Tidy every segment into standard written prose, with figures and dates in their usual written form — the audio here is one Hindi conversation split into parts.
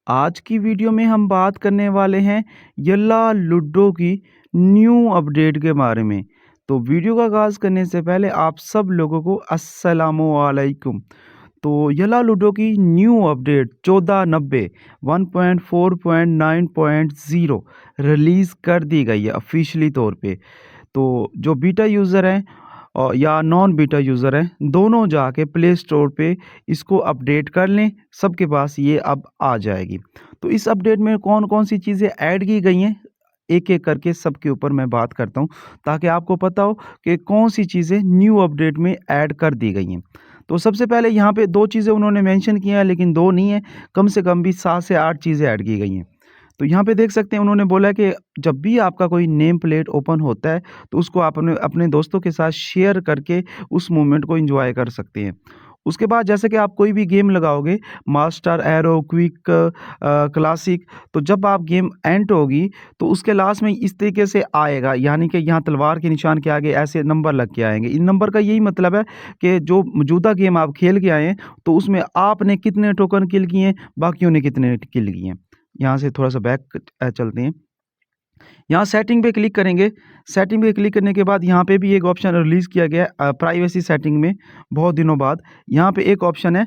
आज की वीडियो में हम बात करने वाले हैं यल्ला लूडो की न्यू अपडेट के बारे में। तो वीडियो का आगाज़ करने से पहले आप सब लोगों को अस्सलामुअलैकुम। तो यल्ला लूडो की न्यू अपडेट 1490 1.4.9.0 रिलीज़ कर दी गई है ऑफ़िशियली तौर पे। तो जो बीटा यूज़र हैं या नॉन बीटा यूज़र हैं, दोनों जाके प्ले स्टोर पे इसको अपडेट कर लें, सबके पास ये अब आ जाएगी। तो इस अपडेट में कौन-कौन सी चीज़ें ऐड की गई हैं, एक-एक करके सबके ऊपर मैं बात करता हूँ, ताकि आपको पता हो कि कौन-सी चीज़ें न्यू अपडेट में ऐड कर दी गई हैं। तो सबसे पहले यहाँ पे 2 चीज़ें उन्होंने मेंशन की हैं, लेकिन 2 नहीं है, कम से कम भी 7 से 8 चीज़ें ऐड की गई हैं। तो यहाँ पे देख सकते हैं उन्होंने बोला है कि जब भी आपका कोई नेम प्लेट ओपन होता है, तो उसको आप अपने अपने दोस्तों के साथ शेयर करके उस मोमेंट को एन्जॉय कर सकते हैं। उसके बाद जैसे कि आप कोई भी गेम लगाओगे, मास्टर, एरो, क्विक, क्लासिक, तो जब आप गेम एंड होगी, तो उसके लास्ट में इस तरीके से आएगा, यानी कि यहाँ तलवार के निशान के आगे ऐसे नंबर लग के आएँगे। इन नंबर का यही मतलब है कि जो मौजूदा गेम आप खेल के आए हैं, तो उसमें आपने कितने टोकन किल किए हैं, बाकियों ने कितने किल किए हैं। यहाँ से थोड़ा-सा बैक चलते हैं। यहाँ सेटिंग पे क्लिक करेंगे, सेटिंग पे क्लिक करने के बाद यहाँ पे भी एक ऑप्शन रिलीज़ किया गया है प्राइवेसी सेटिंग में बहुत दिनों बाद। यहाँ पे एक ऑप्शन है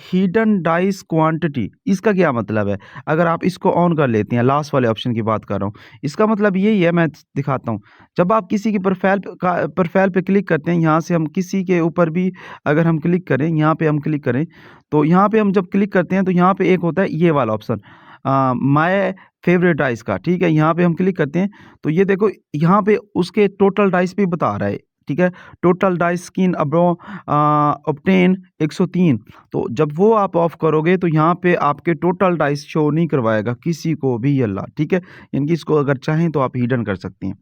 हिडन डाइस क्वांटिटी। इसका क्या मतलब है? अगर आप इसको ऑन कर लेते हैं, लास्ट वाले ऑप्शन की बात कर रहा हूँ। इसका मतलब यही है, मैं दिखाता हूँ। जब आप किसी की प्रोफ़ाइल पे क्लिक करते हैं, यहाँ से हम किसी के ऊपर भी अगर हम क्लिक करें, यहाँ पे हम क्लिक करें, तो यहाँ पे हम जब क्लिक करते हैं, तो यहाँ पे एक होता है ये वाला ऑप्शन माय फेवरेट डाइस का, ठीक है? यहाँ पे हम क्लिक करते हैं, तो ये देखो यहाँ पे उसके टोटल डाइस भी बता रहा है, ठीक है? Total dice skin obtain 103। तो जब वो आप ऑफ करोगे, तो यहाँ पे आपके टोटल डाइस शो नहीं करवाएगा किसी को भी अल्लाह, ठीक है? यानी कि इसको अगर चाहें तो आप हिडन कर सकते हैं।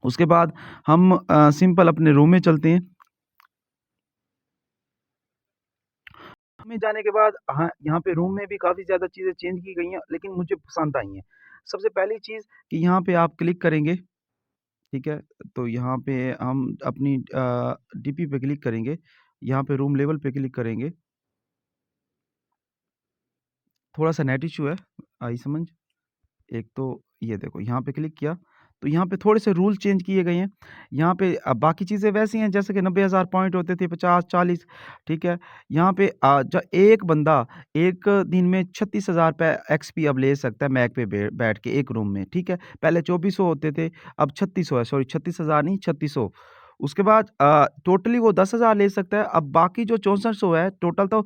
उसके बाद हम सिंपल अपने रूम में चलते हैं। में जाने के बाद हाँ, यहाँ पे रूम में भी काफ़ी ज़्यादा चीज़ें चेंज की गई हैं, लेकिन मुझे पसंद आई हैं। सबसे पहली चीज़ कि यहाँ पे आप क्लिक करेंगे, ठीक है? तो यहाँ पे हम अपनी डीपी पे क्लिक करेंगे, यहाँ पे रूम लेवल पे क्लिक करेंगे। थोड़ा-सा नेट इश्यू है, आई समझ। एक तो ये देखो यहाँ पे क्लिक किया, तो यहाँ पे थोड़े से रूल चेंज किए गए हैं। यहाँ पे बाकी चीज़ें वैसी हैं जैसे कि 90,000 पॉइंट होते थे, 50-40, ठीक है? यहाँ पे ज एक बंदा एक दिन में 36,000 पे एक्सपी अब ले सकता है मैक पे बैठ के एक रूम में, ठीक है? पहले 2400 होते थे, अब 3600 है, सॉरी 36,000 नहीं 3600। उसके बाद टोटली वो 10,000 ले सकता है, अब बाकी जो 6400 है टोटल, तो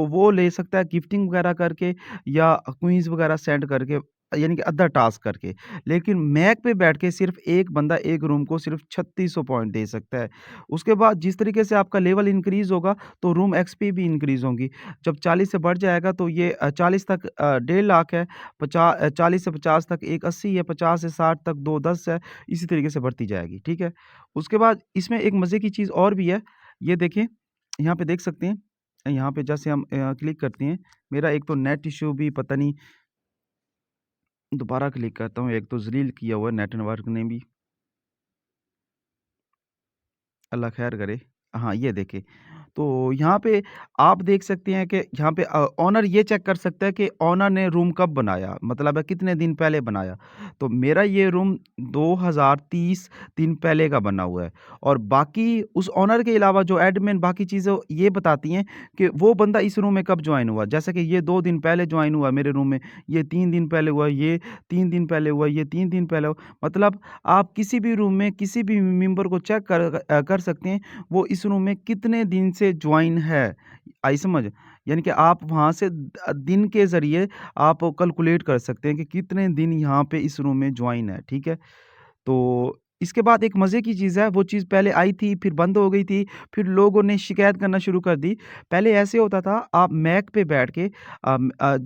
वो ले सकता है गिफ्टिंग वगैरह करके या क्विज़ वगैरह सेंड करके, यानी कि अदर टास्क करके। लेकिन मैक पे बैठ के सिर्फ़ एक बंदा एक रूम को सिर्फ़ 3600 पॉइंट दे सकता है। उसके बाद जिस तरीके से आपका लेवल इंक्रीज़ होगा, तो रूम एक्सपी भी इंक्रीज़ होंगी। जब 40 से बढ़ जाएगा तो ये 40 तक 1.5 लाख है, 40 से 50 तक 180 है, 50 से 60 तक 210 है, इसी तरीके से बढ़ती जाएगी, ठीक है? उसके बाद इसमें एक मज़े की चीज़ और भी है, ये देखें, यहाँ पे देख सकते हैं, यहाँ पे जैसे हम क्लिक करते हैं, मेरा एक तो नेट इश्यू भी पता नहीं, दोबारा क्लिक करता हूँ, एक तो ज़लील किया हुआ है नेटवर्क ने भी, अल्लाह खैर करे। हाँ, ये देखिए, तो यहाँ पे आप देख सकते हैं कि यहाँ पे ओनर ये चेक कर सकता है कि ओनर ने रूम कब बनाया, मतलब है कितने दिन पहले बनाया। तो मेरा ये रूम 2030 दिन पहले का बना हुआ है, और बाकी उस ओनर के अलावा जो एडमिन बाकी चीज़ें ये बताती हैं कि वो बंदा इस रूम में कब जॉइन हुआ। जैसे कि ये 2 दिन पहले जॉइन हुआ मेरे रूम में, ये 3 दिन पहले हुआ, ये 3 दिन पहले हुआ, ये 3 दिन पहले हुआ। मतलब आप किसी भी रूम में किसी भी मेंबर को चेक कर सकते हैं, वो इस रूम में कितने दिन से जॉइन है, आई समझ? यानी कि आप वहाँ से दिन के ज़रिए आप कैलकुलेट कर सकते हैं कि कितने दिन यहाँ पे इस रूम में जॉइन है, ठीक है? तो इसके बाद एक मज़े की चीज़ है, वो चीज़ पहले आई थी, फिर बंद हो गई थी, फिर लोगों ने शिकायत करना शुरू कर दी। पहले ऐसे होता था, आप मैक पे बैठ के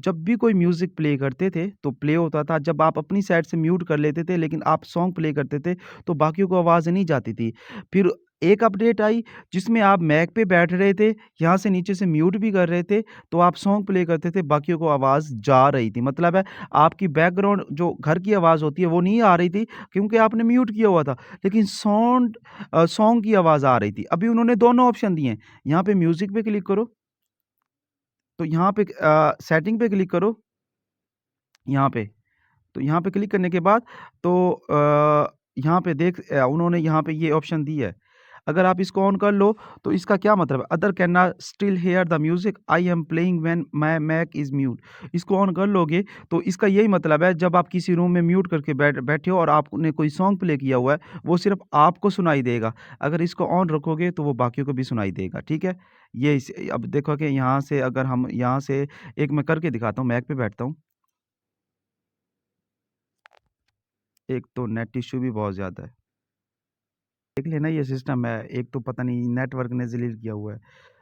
जब भी कोई म्यूज़िक प्ले करते थे, तो प्ले होता था, जब आप अपनी साइड से म्यूट कर लेते थे, लेकिन आप सॉन्ग प्ले करते थे, तो बाकियों को आवाज़ नहीं जाती थी। फिर एक अपडेट आई, जिसमें आप मैक पे बैठ रहे थे, यहाँ से नीचे से म्यूट भी कर रहे थे, तो आप सॉन्ग प्ले करते थे, बाकियों को आवाज़ जा रही थी। मतलब है, आपकी बैकग्राउंड जो घर की आवाज़ होती है, वो नहीं आ रही थी, क्योंकि आपने म्यूट किया हुआ था, लेकिन सॉन्ग की आवाज़ आ रही थी। अभी उन्होंने दोनों ऑप्शन दिए हैं, यहाँ पे म्यूज़िक पे क्लिक करो, तो यहाँ पे सेटिंग पे क्लिक करो, यहाँ पे। तो यहाँ पे क्लिक करने के बाद तो यहाँ पे उन्होंने यहाँ पे ये ऑप्शन दी है। अगर आप इसको ऑन कर लो तो इसका क्या मतलब है, other can not still hear the music I am playing when my Mac is mute. इसको ऑन कर लोगे तो इसका यही मतलब है, जब आप किसी रूम में म्यूट करके बैठे हो और आपने कोई सॉन्ग प्ले किया हुआ है, वो सिर्फ आपको सुनाई देगा। अगर इसको ऑन रखोगे तो वो बाकियों को भी सुनाई देगा, ठीक है। अब देखो कि यहाँ से अगर हम यहाँ से एक मैं करके दिखाता हूँ, मैक पे बैठता हूँ। एक तो नेट इश्यू भी बहुत ज़्यादा है। देख लेना ये सिस्टम है, एक तो पता नहीं नेटवर्क ने ज़लील किया हुआ है।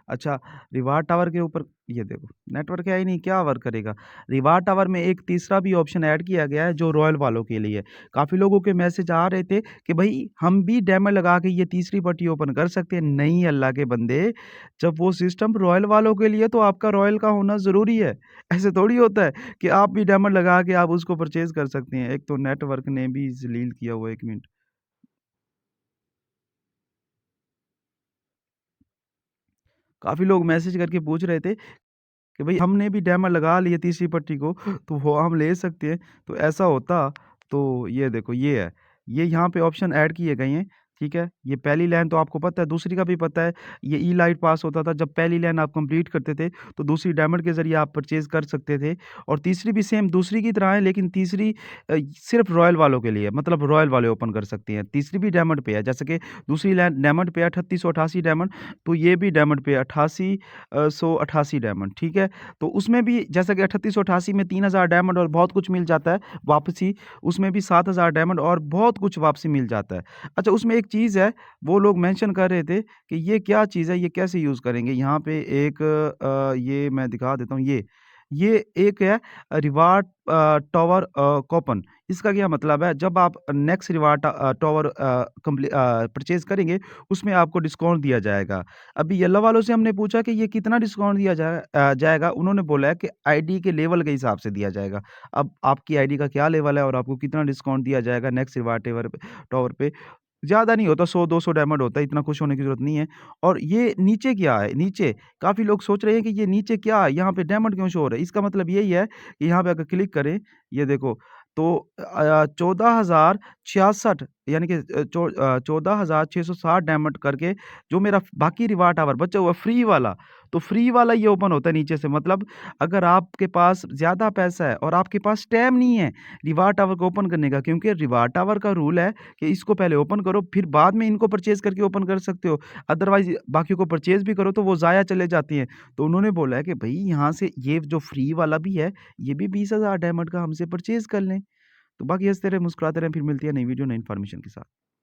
अच्छा, रिवार्ड टावर के ऊपर ये देखो, नेटवर्क है ही नहीं, क्या वर्क करेगा? रिवार्ड टावर में एक तीसरा भी ऑप्शन ऐड किया गया है जो रॉयल वालों के लिए है। काफ़ी लोगों के मैसेज आ रहे थे कि भई हम भी डैमर लगा के ये तीसरी पट्टी ओपन कर सकते हैं। नहीं अल्लाह के बंदे, जब वो सिस्टम रॉयल वालों के लिए है तो आपका रॉयल का होना ज़रूरी है। ऐसे थोड़ी होता है कि आप भी डैमर लगा के आप उसको परचेज़ कर सकते हैं। एक तो नेटवर्क ने भी ज़लील किया हुआ है, 1 मिनट। काफ़ी लोग मैसेज करके पूछ रहे थे कि भई हमने भी डैमर लगा लिए तीसरी पट्टी को, तो वो हम ले सकते हैं। तो ऐसा होता तो ये देखो ये है, ये यहाँ पे ऑप्शन ऐड किए गए हैं, ठीक है? ये पहली लाइन तो आपको पता है, दूसरी का भी पता है। ये ई-लाइट पास होता था, जब पहली लाइन आप कंप्लीट करते थे, तो दूसरी डायमंड के ज़रिए आप परचेज़ कर सकते थे। और तीसरी भी सेम दूसरी की तरह है, लेकिन तीसरी सिर्फ़ रॉयल वालों के लिए है, मतलब रॉयल वाले ओपन कर सकते हैं। तीसरी भी डायमंड पे है, जैसे कि दूसरी लाइन डायमंड पे है 3888 डायमंड, तो ये भी डायमंड पे है 188 डायमंड, ठीक है? तो उसमें भी जैसा कि 3888 में 3000 डायमंड और बहुत कुछ मिल जाता है वापसी, उसमें भी 7000 डायमंड और बहुत कुछ वापसी मिल जाता है। अच्छा, उसमें एक चीज़ है, वो लोग मेंशन कर रहे थे कि ये क्या चीज़ है, ये कैसे यूज़ करेंगे? यहाँ पे एक ये मैं दिखा देता हूँ ये एक है रिवार्ड टॉवर कूपन। इसका क्या मतलब है, जब आप नेक्स्ट रिवार्ड टॉवर परचेज़ करेंगे, उसमें आपको डिस्काउंट दिया जाएगा। अभी येलो वालों से हमने पूछा कि ये कितना डिस्काउंट दिया जाएगा? उन्होंने बोला है कि आईडी के लेवल के हिसाब से दिया जाएगा। अब आपकी आईडी का क्या लेवल है और आपको कितना डिस्काउंट दिया जाएगा नेक्स्ट रिवार्ड टॉवर पे, ज़्यादा नहीं होता, 100-200 डायमंड होता है, इतना खुश होने की ज़रूरत नहीं है। और ये नीचे क्या है? नीचे काफ़ी लोग सोच रहे हैं कि ये नीचे क्या है? यहाँ पे डायमंड क्यों शो हो रहा है? इसका मतलब यही है कि यहाँ पे अगर क्लिक करें, ये देखो, तो 14,066 यानी कि 14,660 डायमंड करके जो मेरा बाकी रिवार्ड टावर बचा हुआ है फ्री वाला, तो फ्री वाला ये ओपन होता है नीचे से। मतलब अगर आपके पास ज़्यादा पैसा है और आपके पास टाइम नहीं है रिवार्ड टावर को ओपन करने का, क्योंकि रिवार्ड टावर का रूल है कि इसको पहले ओपन करो, फिर बाद में इनको परचेज़ करके ओपन कर सकते हो। अदरवाइज़ बाकियों को परचेज़ भी करो तो वो ज़ाया चले जाती हैं। तो उन्होंने बोला है कि भई यहाँ से ये जो फ्री वाला भी है, ये भी 20,000 डायमंड का हमसे परचेज़ कर लें। तो बाकी हँसते रहें, मुस्कुराते रहें, फिर मिलती है नई वीडियो, नई इन्फॉर्मेशन के साथ।